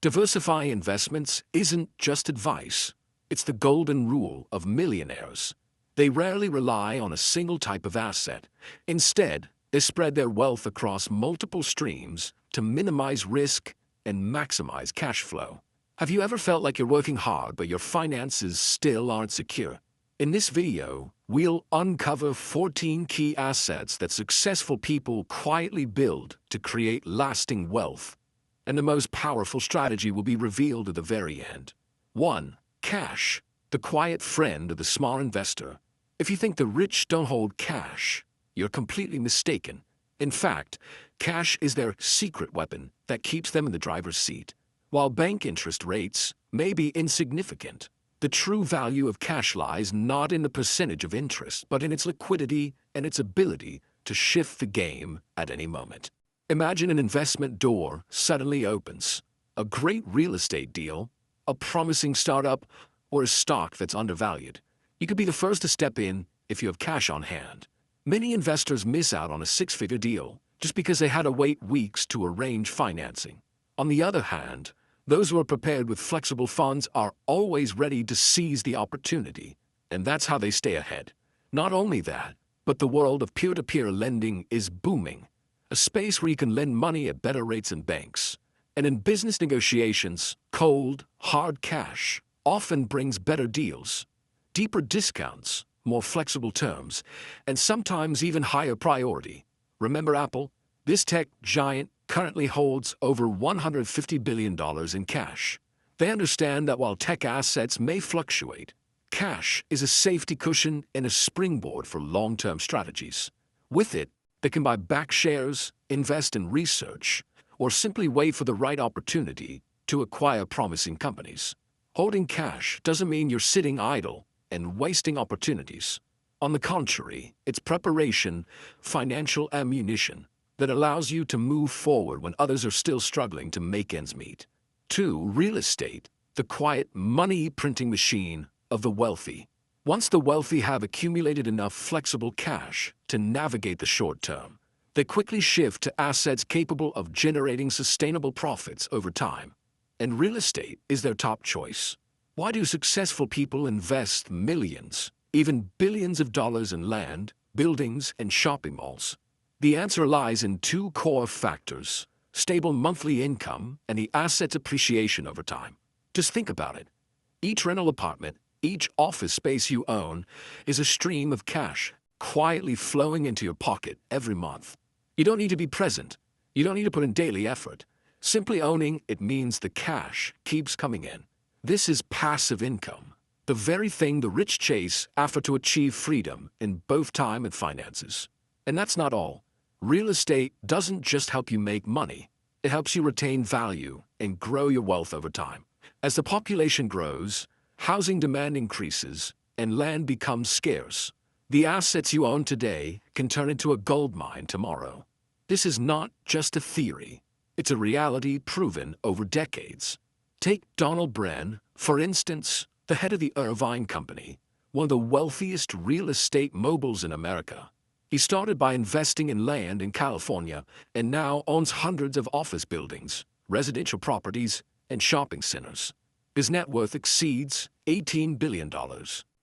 Diversifying investments isn't just advice. It's the golden rule of millionaires. They rarely rely on a single type of asset. Instead, they spread their wealth across multiple streams to minimize risk and maximize cash flow. Have you ever felt like you're working hard but your finances still aren't secure? In this video, we'll uncover 14 key assets that successful people quietly build to create lasting wealth. And the most powerful strategy will be revealed at the very end. 1. Cash, the quiet friend of the smart investor. If you think the rich don't hold cash, you're completely mistaken. In fact, cash is their secret weapon that keeps them in the driver's seat. While bank interest rates may be insignificant, the true value of cash lies not in the percentage of interest, but in its liquidity and its ability to shift the game at any moment. Imagine an investment door suddenly opens. A great real estate deal, a promising startup, or a stock that's undervalued. You could be the first to step in if you have cash on hand. Many investors miss out on a six-figure deal just because they had to wait weeks to arrange financing. On the other hand, those who are prepared with flexible funds are always ready to seize the opportunity, and that's how they stay ahead. Not only that, but the world of peer-to-peer lending is booming, a space where you can lend money at better rates than banks. And in business negotiations, cold, hard cash often brings better deals, deeper discounts, more flexible terms, and sometimes even higher priority. Remember Apple? This tech giant currently holds over $150 billion in cash. They understand that while tech assets may fluctuate, cash is a safety cushion and a springboard for long-term strategies. With it, they can buy back shares, invest in research, or simply wait for the right opportunity to acquire promising companies. Holding cash doesn't mean you're sitting idle and wasting opportunities. On the contrary, it's preparation, financial ammunition that allows you to move forward when others are still struggling to make ends meet. 2. Real estate, the quiet money-printing machine of the wealthy. Once the wealthy have accumulated enough flexible cash to navigate the short term, they quickly shift to assets capable of generating sustainable profits over time. And real estate is their top choice. Why do successful people invest millions, even billions of dollars in land, buildings, and shopping malls? The answer lies in two core factors: stable monthly income and the asset's appreciation over time. Just think about it. Each rental apartment, each office space you own is a stream of cash quietly flowing into your pocket every month. You don't need to be present. You don't need to put in daily effort. Simply owning it means the cash keeps coming in. This is passive income, the very thing the rich chase after to achieve freedom in both time and finances. And that's not all. Real estate doesn't just help you make money. It helps you retain value and grow your wealth over time. As the population grows, housing demand increases, and land becomes scarce. The assets you own today can turn into a gold mine tomorrow. This is not just a theory. It's a reality proven over decades. Take Donald Bren, for instance, the head of the Irvine Company, one of the wealthiest real estate moguls in America. He started by investing in land in California and now owns hundreds of office buildings, residential properties, and shopping centers. His net worth exceeds $18 billion,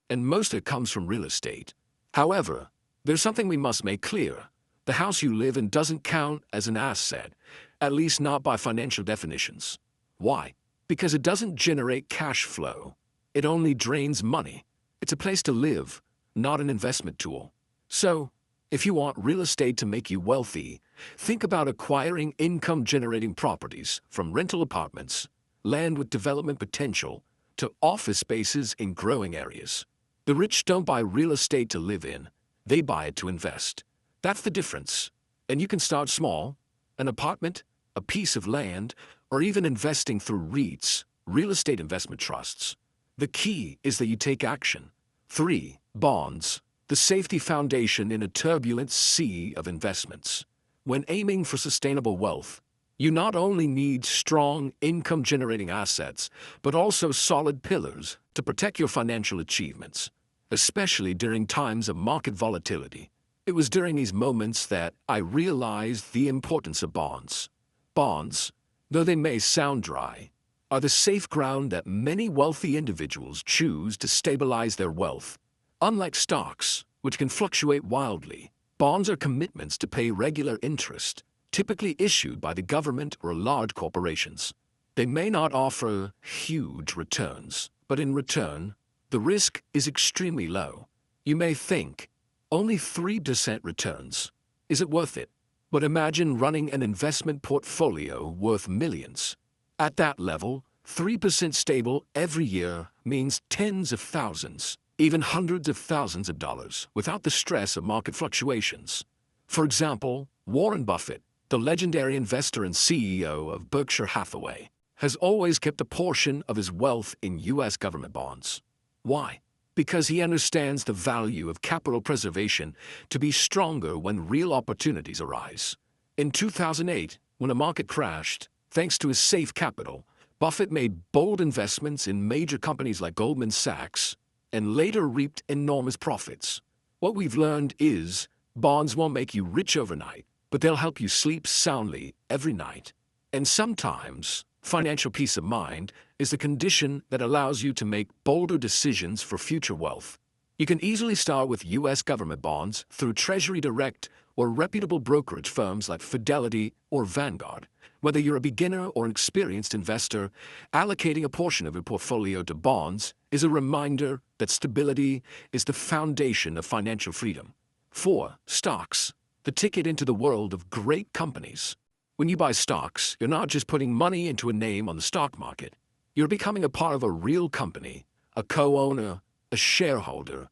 and most of it comes from real estate. However, there's something we must make clear. The house you live in doesn't count as an asset, at least not by financial definitions. Why? Because it doesn't generate cash flow. It only drains money. It's a place to live, not an investment tool. So, if you want real estate to make you wealthy, think about acquiring income-generating properties, from rental apartments, land with development potential, to office spaces in growing areas. The rich don't buy real estate to live in. They buy it to invest. That's the difference. And you can start small: an apartment, a piece of land, or even investing through REITs, real estate investment trusts. The key is that you take action. 3. Bonds, the safety foundation in a turbulent sea of investments. When aiming for sustainable wealth, you not only need strong income-generating assets, but also solid pillars to protect your financial achievements, especially during times of market volatility. It was during these moments that I realized the importance of bonds. Bonds, though they may sound dry, are the safe ground that many wealthy individuals choose to stabilize their wealth. Unlike stocks, which can fluctuate wildly, bonds are commitments to pay regular interest, typically issued by the government or large corporations. They may not offer huge returns, but in return, the risk is extremely low. You may think, only 3% returns. Is it worth it? But imagine running an investment portfolio worth millions. At that level, 3% stable every year means tens of thousands, even hundreds of thousands of dollars, without the stress of market fluctuations. For example, Warren Buffett, the legendary investor and CEO of Berkshire Hathaway, has always kept a portion of his wealth in U.S. government bonds. Why? Because he understands the value of capital preservation to be stronger when real opportunities arise. In 2008, when the market crashed, thanks to his safe capital, Buffett made bold investments in major companies like Goldman Sachs and later reaped enormous profits. What we've learned is bonds won't make you rich overnight, but they'll help you sleep soundly every night. And sometimes, financial peace of mind is the condition that allows you to make bolder decisions for future wealth. You can easily start with U.S. government bonds through Treasury Direct or reputable brokerage firms like Fidelity or Vanguard. Whether you're a beginner or an experienced investor, allocating a portion of your portfolio to bonds is a reminder that stability is the foundation of financial freedom. 4. Stocks, the ticket into the world of great companies. When you buy stocks, you're not just putting money into a name on the stock market. You're becoming a part of a real company, a co-owner, a shareholder,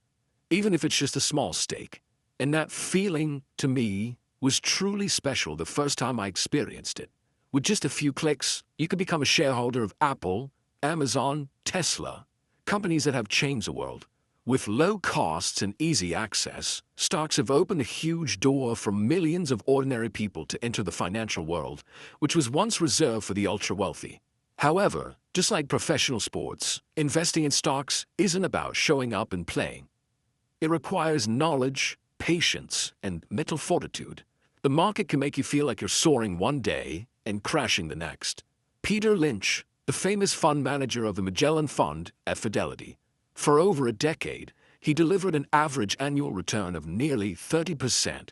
even if it's just a small stake. And that feeling, to me, was truly special the first time I experienced it. With just a few clicks, you could become a shareholder of Apple, Amazon, Tesla, companies that have changed the world. With low costs and easy access, stocks have opened a huge door for millions of ordinary people to enter the financial world, which was once reserved for the ultra-wealthy. However, just like professional sports, investing in stocks isn't about showing up and playing. It requires knowledge, patience, and mental fortitude. The market can make you feel like you're soaring one day and crashing the next. Peter Lynch, the famous fund manager of the Magellan Fund at Fidelity, for over a decade, he delivered an average annual return of nearly 30%,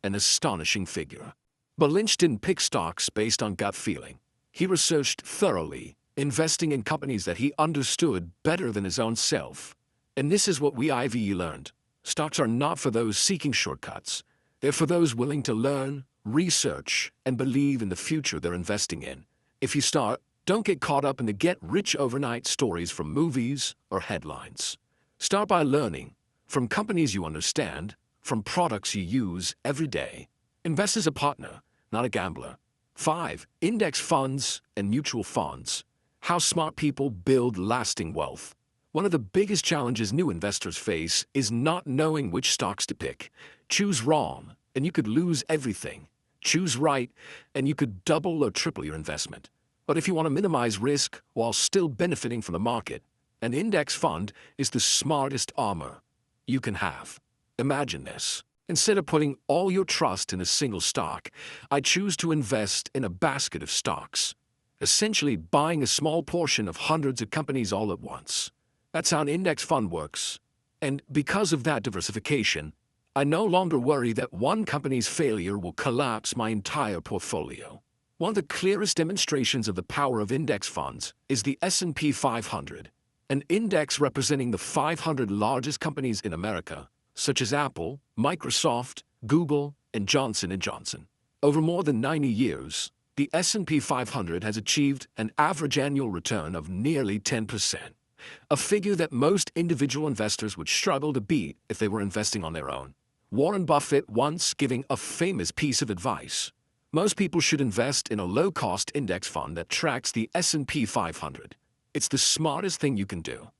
an astonishing figure. But Lynch didn't pick stocks based on gut feeling. He researched thoroughly, investing in companies that he understood better than his own self. And this is what we IVE learned. Stocks are not for those seeking shortcuts. They're for those willing to learn, research, and believe in the future they're investing in. If you start, don't get caught up in the get-rich-overnight stories from movies or headlines. Start by learning from companies you understand, from products you use every day. Invest as a partner, not a gambler. 5. Index funds and mutual funds. How smart people build lasting wealth. One of the biggest challenges new investors face is not knowing which stocks to pick. Choose wrong, and you could lose everything. Choose right, and you could double or triple your investment. But if you want to minimize risk while still benefiting from the market, an index fund is the smartest armor you can have. Imagine this. Instead of putting all your trust in a single stock, I choose to invest in a basket of stocks, essentially buying a small portion of hundreds of companies all at once. That's how an index fund works. And because of that diversification, I no longer worry that one company's failure will collapse my entire portfolio. One of the clearest demonstrations of the power of index funds is the S&P 500, an index representing the 500 largest companies in America, such as Apple, Microsoft, Google, and Johnson & Johnson. Over more than 90 years, the S&P 500 has achieved an average annual return of nearly 10%, a figure that most individual investors would struggle to beat if they were investing on their own. Warren Buffett once giving a famous piece of advice: most people should invest in a low-cost index fund that tracks the S&P 500. It's the smartest thing you can do.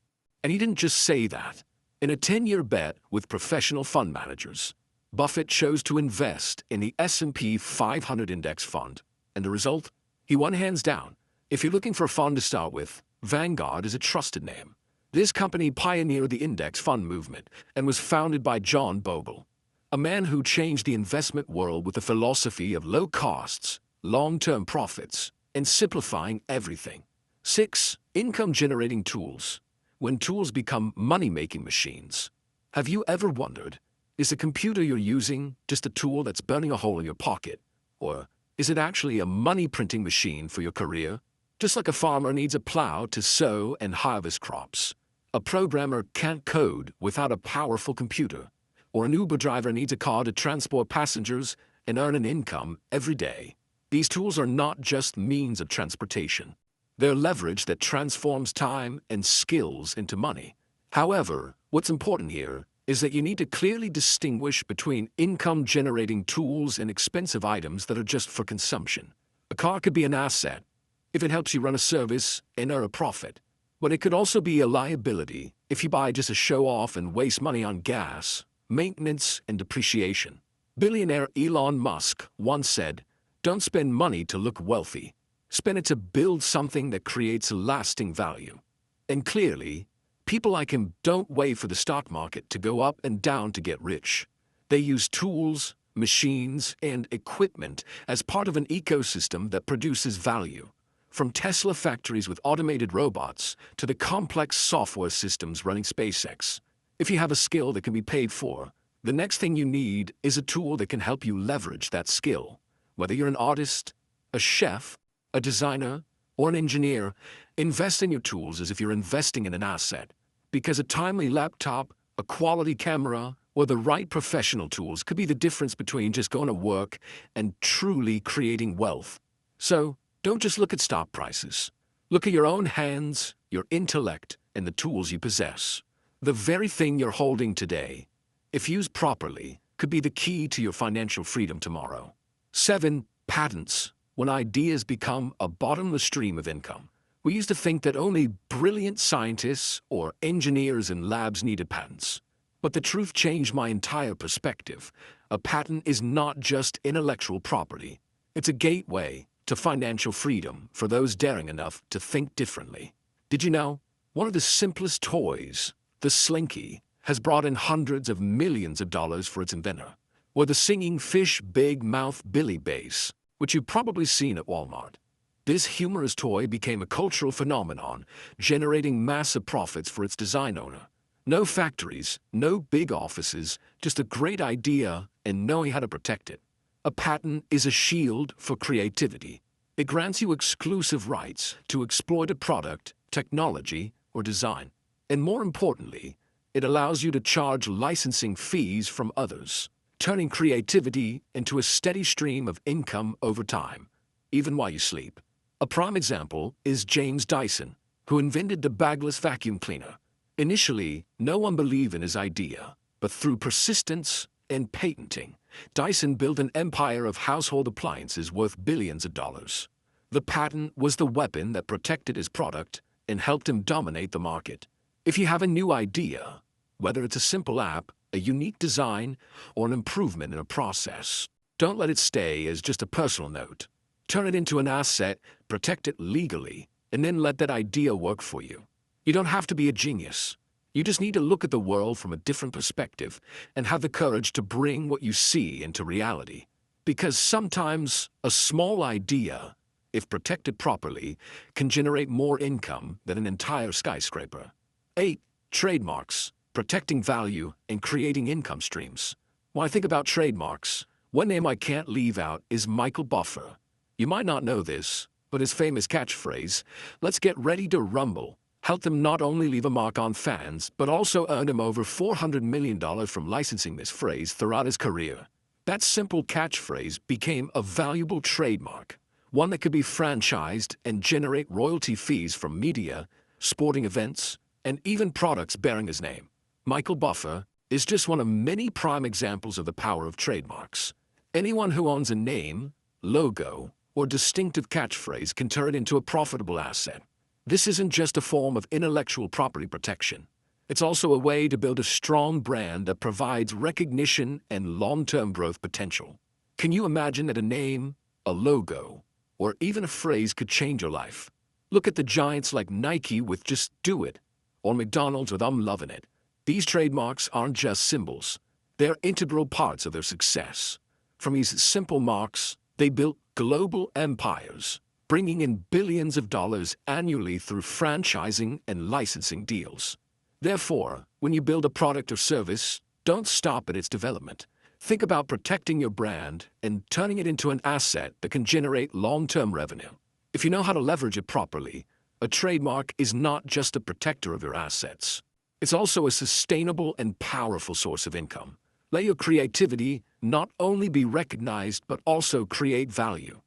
And he didn't just say that. In a 10-year bet with professional fund managers, Buffett chose to invest in the S&P 500 index fund. And the result? He won hands down. If you're looking for a fund to start with, Vanguard is a trusted name. This company pioneered the index fund movement and was founded by John Bogle, a man who changed the investment world with a philosophy of low costs, long-term profits, and simplifying everything. 6. Income-generating tools. When tools become money-making machines. Have you ever wondered, is the computer you're using just a tool that's burning a hole in your pocket? Or is it actually a money-printing machine for your career? Just like a farmer needs a plow to sow and harvest crops, a programmer can't code without a powerful computer, or an Uber driver needs a car to transport passengers and earn an income every day. These tools are not just means of transportation. They're leverage that transforms time and skills into money. However, what's important here is that you need to clearly distinguish between income-generating tools and expensive items that are just for consumption. A car could be an asset if it helps you run a service and earn a profit, but it could also be a liability if you buy just to show off and waste money on gas, maintenance, and depreciation. Billionaire Elon Musk once said, "Don't spend money to look wealthy. Spend it to build something that creates lasting value." And clearly, people like him don't wait for the stock market to go up and down to get rich. They use tools, machines, and equipment as part of an ecosystem that produces value. From Tesla factories with automated robots to the complex software systems running SpaceX. If you have a skill that can be paid for, the next thing you need is a tool that can help you leverage that skill. Whether you're an artist, a chef, a designer, or an engineer, invest in your tools as if you're investing in an asset. Because a timely laptop, a quality camera, or the right professional tools could be the difference between just going to work and truly creating wealth. So, don't just look at stock prices. Look at your own hands, your intellect, and the tools you possess. The very thing you're holding today, if used properly, could be the key to your financial freedom tomorrow. 7. Patents. When ideas become a bottomless stream of income. We used to think that only brilliant scientists or engineers in labs needed patents. But the truth changed my entire perspective. A patent is not just intellectual property. It's a gateway to financial freedom for those daring enough to think differently. Did you know? One of the simplest toys, the Slinky, has brought in hundreds of millions of dollars for its inventor. Or the singing fish Big Mouth Billy Bass, which you've probably seen at Walmart. This humorous toy became a cultural phenomenon, generating massive profits for its design owner. No factories, no big offices, just a great idea and knowing how to protect it. A patent is a shield for creativity. It grants you exclusive rights to exploit a product, technology, or design. And more importantly, it allows you to charge licensing fees from others, turning creativity into a steady stream of income over time, even while you sleep. A prime example is James Dyson, who invented the bagless vacuum cleaner. Initially, no one believed in his idea, but through persistence and patenting, Dyson built an empire of household appliances worth billions of dollars. The patent was the weapon that protected his product and helped him dominate the market. If you have a new idea, whether it's a simple app, a unique design, or an improvement in a process, don't let it stay as just a personal note. Turn it into an asset, protect it legally, and then let that idea work for you. You don't have to be a genius. You just need to look at the world from a different perspective and have the courage to bring what you see into reality. Because sometimes a small idea, if protected properly, can generate more income than an entire skyscraper. 8. Trademarks. Protecting value and creating income streams. When I think about trademarks, one name I can't leave out is Michael Buffer. You might not know this, but his famous catchphrase, "Let's get ready to rumble," helped him not only leave a mark on fans, but also earned him over $400 million from licensing this phrase throughout his career. That simple catchphrase became a valuable trademark, one that could be franchised and generate royalty fees from media, sporting events, and even products bearing his name. Michael Buffer is just one of many prime examples of the power of trademarks. Anyone who owns a name, logo, or distinctive catchphrase can turn it into a profitable asset. This isn't just a form of intellectual property protection. It's also a way to build a strong brand that provides recognition and long-term growth potential. Can you imagine that a name, a logo, or even a phrase could change your life? Look at the giants like Nike with "Just Do It," or McDonald's with "I'm loving it." These trademarks aren't just symbols. They're integral parts of their success. From these simple marks, they built global empires. bringing in billions of dollars annually through franchising and licensing deals. Therefore, when you build a product or service, don't stop at its development. Think about protecting your brand and turning it into an asset that can generate long-term revenue. If you know how to leverage it properly, a trademark is not just a protector of your assets. It's also a sustainable and powerful source of income. Let your creativity not only be recognized but also create value.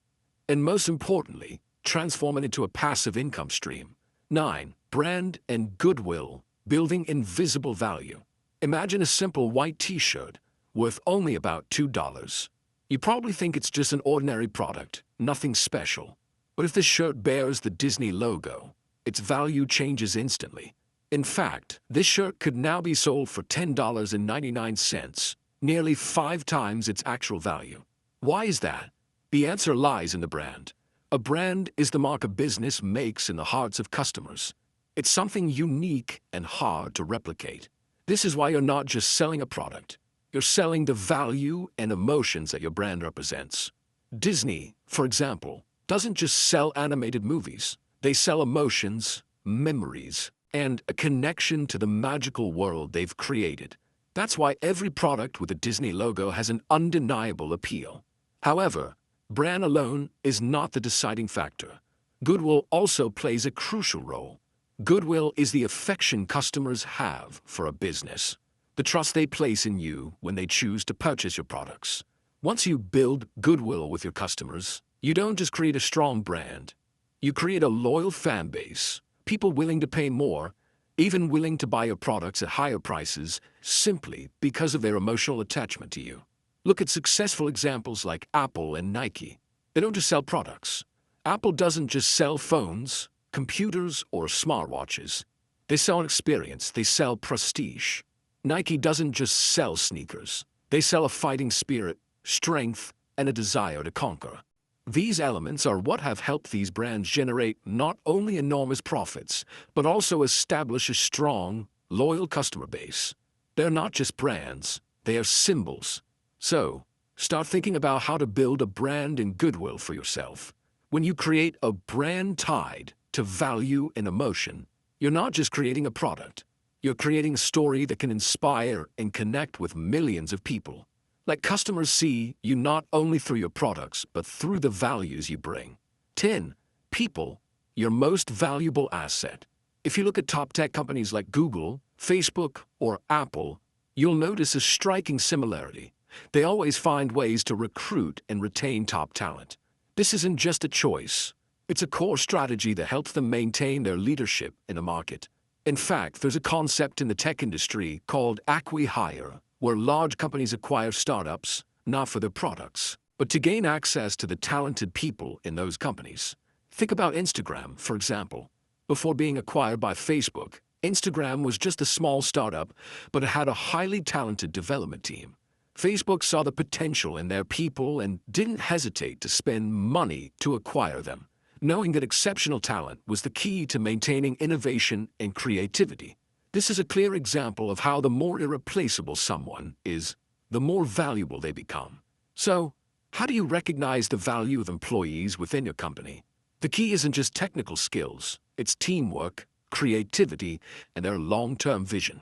And most importantly, transform it into a passive income stream. 9. Brand and goodwill, building invisible value. Imagine a simple white t-shirt worth only about $2. You probably think it's just an ordinary product, nothing special. But if the shirt bears the Disney logo, its value changes instantly. In fact, this shirt could now be sold for $10.99, nearly 5 times its actual value. Why is that? The answer lies in the brand. A brand is the mark a business makes in the hearts of customers. It's something unique and hard to replicate. This is why you're not just selling a product. You're selling the value and emotions that your brand represents. Disney, for example, doesn't just sell animated movies. They sell emotions, memories, and a connection to the magical world they've created. That's why every product with a Disney logo has an undeniable appeal. However, brand alone is not the deciding factor. Goodwill also plays a crucial role. Goodwill is the affection customers have for a business, the trust they place in you when they choose to purchase your products. Once you build goodwill with your customers, you don't just create a strong brand. You create a loyal fan base, people willing to pay more, even willing to buy your products at higher prices simply because of their emotional attachment to you. Look at successful examples like Apple and Nike. They don't just sell products. Apple doesn't just sell phones, computers, or smartwatches. They sell an experience. They sell prestige. Nike doesn't just sell sneakers. They sell a fighting spirit, strength, and a desire to conquer. These elements are what have helped these brands generate not only enormous profits, but also establish a strong, loyal customer base. They're not just brands, they are symbols. So, start thinking about how to build a brand and goodwill for yourself. When you create a brand tied to value and emotion, you're not just creating a product. You're creating a story that can inspire and connect with millions of people. Let customers see you not only through your products, but through the values you bring. 10. People, your most valuable asset. If you look at top tech companies like Google, Facebook, or Apple, you'll notice a striking similarity. They always find ways to recruit and retain top talent. This isn't just a choice. It's a core strategy that helps them maintain their leadership in a market. In fact, there's a concept in the tech industry called acqui-hire, where large companies acquire startups, not for their products, but to gain access to the talented people in those companies. Think about Instagram, for example. Before being acquired by Facebook, Instagram was just a small startup, but it had a highly talented development team. Facebook saw the potential in their people and didn't hesitate to spend money to acquire them, knowing that exceptional talent was the key to maintaining innovation and creativity. This is a clear example of how the more irreplaceable someone is, the more valuable they become. So, how do you recognize the value of employees within your company? The key isn't just technical skills, it's teamwork, creativity, and their long-term vision.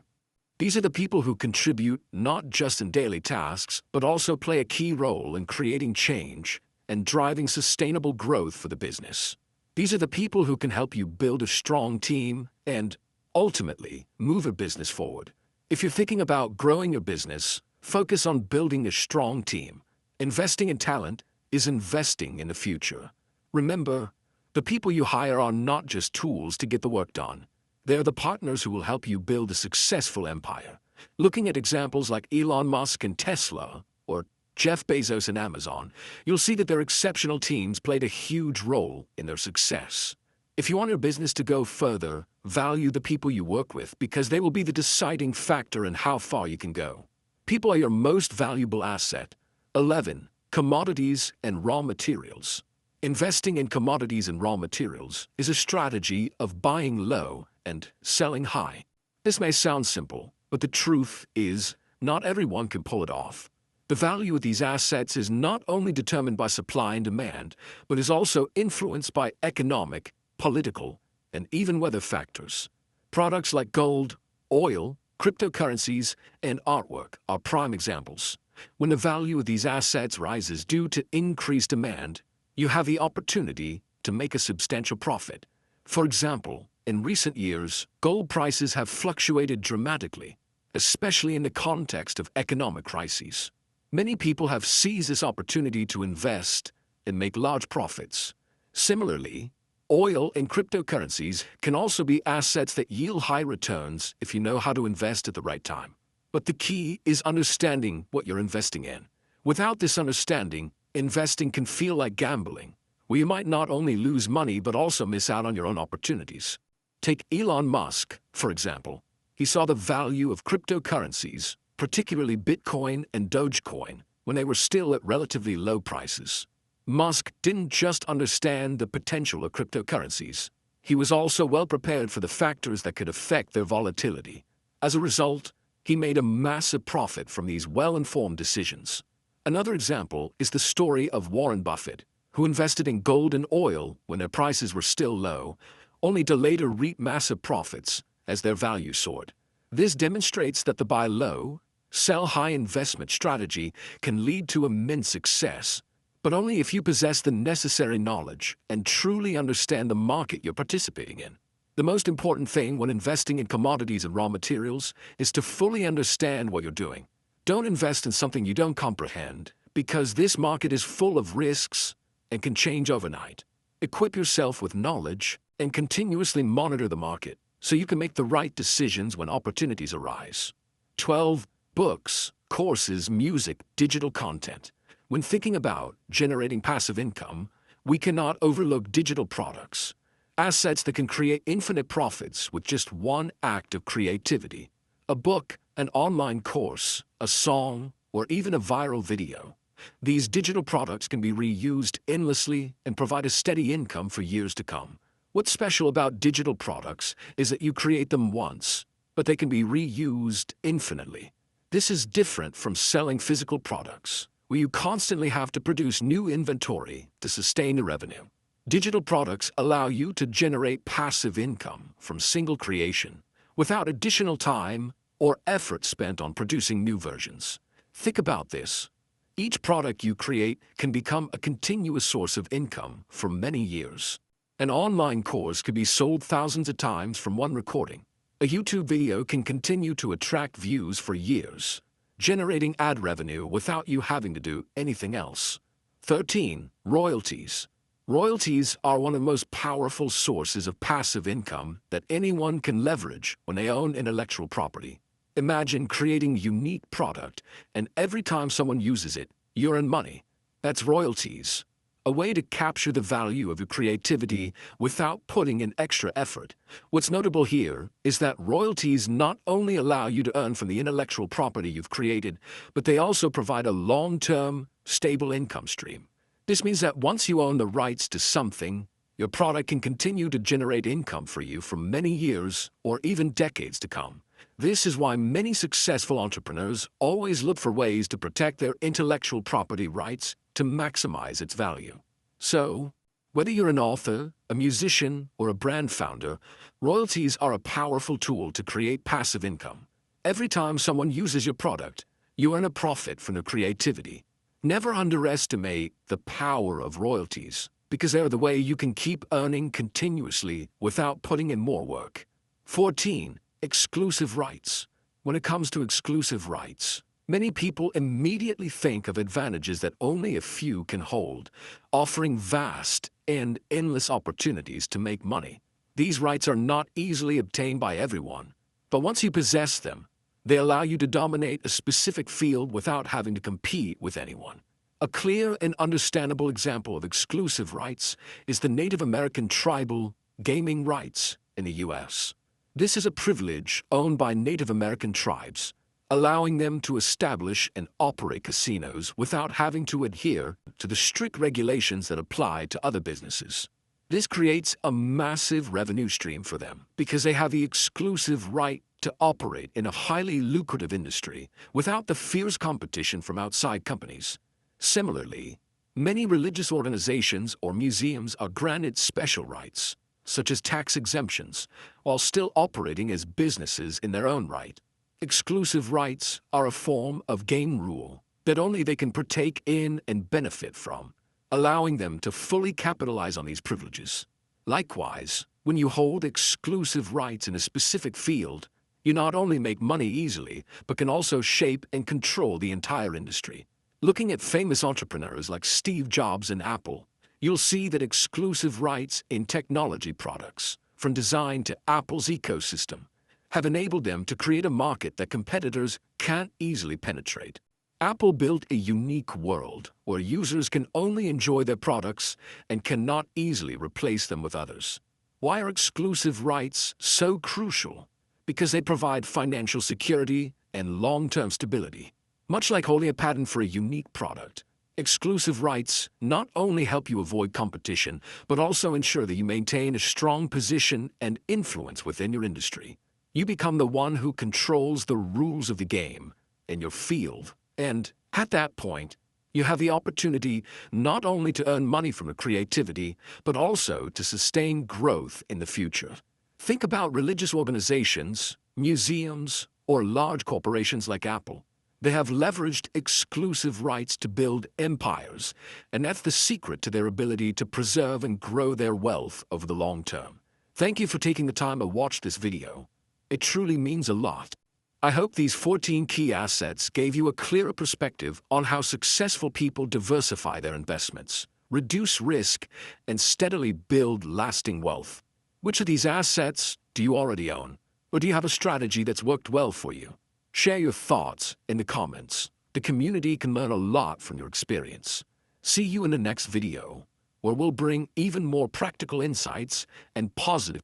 These are the people who contribute not just in daily tasks, but also play a key role in creating change and driving sustainable growth for the business. These are the people who can help you build a strong team and, ultimately, move a business forward. If you're thinking about growing your business, focus on building a strong team. Investing in talent is investing in the future. Remember, the people you hire are not just tools to get the work done. They're the partners who will help you build a successful empire. Looking at examples like Elon Musk and Tesla, or Jeff Bezos and Amazon, you'll see that their exceptional teams played a huge role in their success. If you want your business to go further, value the people you work with because they will be the deciding factor in how far you can go. People are your most valuable asset. 11. Commodities and Raw Materials. Investing in commodities and raw materials is a strategy of buying low and selling high. This may sound simple, but the truth is, not everyone can pull it off. The value of these assets is not only determined by supply and demand, but is also influenced by economic, political, and even weather factors. Products like gold, oil, cryptocurrencies, and artwork are prime examples. When the value of these assets rises due to increased demand, you have the opportunity to make a substantial profit. For example, in recent years, gold prices have fluctuated dramatically, especially in the context of economic crises. Many people have seized this opportunity to invest and make large profits. Similarly, oil and cryptocurrencies can also be assets that yield high returns if you know how to invest at the right time. But the key is understanding what you're investing in. Without this understanding, investing can feel like gambling, where you might not only lose money but also miss out on your own opportunities. Take Elon Musk, for example. He saw the value of cryptocurrencies, particularly Bitcoin and Dogecoin, when they were still at relatively low prices. Musk didn't just understand the potential of cryptocurrencies. He was also well prepared for the factors that could affect their volatility. As a result, he made a massive profit from these well-informed decisions. Another example is the story of Warren Buffett, who invested in gold and oil when their prices were still low, only to later reap massive profits as their value soared. This demonstrates that the buy low, sell high investment strategy can lead to immense success, but only if you possess the necessary knowledge and truly understand the market you're participating in. The most important thing when investing in commodities and raw materials is to fully understand what you're doing. Don't invest in something you don't comprehend, because this market is full of risks and can change overnight. Equip yourself with knowledge and continuously monitor the market so you can make the right decisions when opportunities arise. 12. Books, courses, music, digital content. When thinking about generating passive income, we cannot overlook digital products, assets that can create infinite profits with just one act of creativity. A book, an online course, a song, or even a viral video. These digital products can be reused endlessly and provide a steady income for years to come. What's special about digital products is that you create them once, but they can be reused infinitely. This is different from selling physical products, where you constantly have to produce new inventory to sustain the revenue. Digital products allow you to generate passive income from single creation without additional time or effort spent on producing new versions. Think about this. Each product you create can become a continuous source of income for many years. An online course could be sold thousands of times from one recording. A YouTube video can continue to attract views for years, generating ad revenue without you having to do anything else. 13. Royalties. Royalties are one of the most powerful sources of passive income that anyone can leverage when they own intellectual property. Imagine creating a unique product, and every time someone uses it, you earn money. That's royalties. A way to capture the value of your creativity without putting in extra effort. What's notable here is that royalties not only allow you to earn from the intellectual property you've created, but they also provide a long-term, stable income stream. This means that once you own the rights to something, your product can continue to generate income for you for many years or even decades to come. This is why many successful entrepreneurs always look for ways to protect their intellectual property rights to maximize its value. So, whether you're an author, a musician, or a brand founder, royalties are a powerful tool to create passive income. Every time someone uses your product, you earn a profit from their creativity. Never underestimate the power of royalties, because they're the way you can keep earning continuously without putting in more work. 14. Exclusive rights. When it comes to exclusive rights, many people immediately think of advantages that only a few can hold, offering vast and endless opportunities to make money. These rights are not easily obtained by everyone, but once you possess them, they allow you to dominate a specific field without having to compete with anyone. A clear and understandable example of exclusive rights is the Native American tribal gaming rights in the U.S. This is a privilege owned by Native American tribes, allowing them to establish and operate casinos without having to adhere to the strict regulations that apply to other businesses. This creates a massive revenue stream for them because they have the exclusive right to operate in a highly lucrative industry without the fierce competition from outside companies. Similarly, many religious organizations or museums are granted special rights, such as tax exemptions, while still operating as businesses in their own right. Exclusive rights are a form of game rule that only they can partake in and benefit from, allowing them to fully capitalize on these privileges. Likewise, when you hold exclusive rights in a specific field, you not only make money easily, but can also shape and control the entire industry. Looking at famous entrepreneurs like Steve Jobs and Apple, you'll see that exclusive rights in technology products, from design to Apple's ecosystem, have enabled them to create a market that competitors can't easily penetrate. Apple built a unique world where users can only enjoy their products and cannot easily replace them with others. Why are exclusive rights so crucial? Because they provide financial security and long-term stability. Much like holding a patent for a unique product, exclusive rights not only help you avoid competition, but also ensure that you maintain a strong position and influence within your industry. You become the one who controls the rules of the game in your field, and at that point, you have the opportunity not only to earn money from your creativity, but also to sustain growth in the future. Think about religious organizations, museums, or large corporations like Apple. They have leveraged exclusive rights to build empires, and that's the secret to their ability to preserve and grow their wealth over the long term. Thank you for taking the time to watch this video. It truly means a lot. I hope these 14 key assets gave you a clearer perspective on how successful people diversify their investments, reduce risk, and steadily build lasting wealth. Which of these assets do you already own? Or do you have a strategy that's worked well for you? Share your thoughts in the comments. The community can learn a lot from your experience. See you in the next video, where we'll bring even more practical insights and positive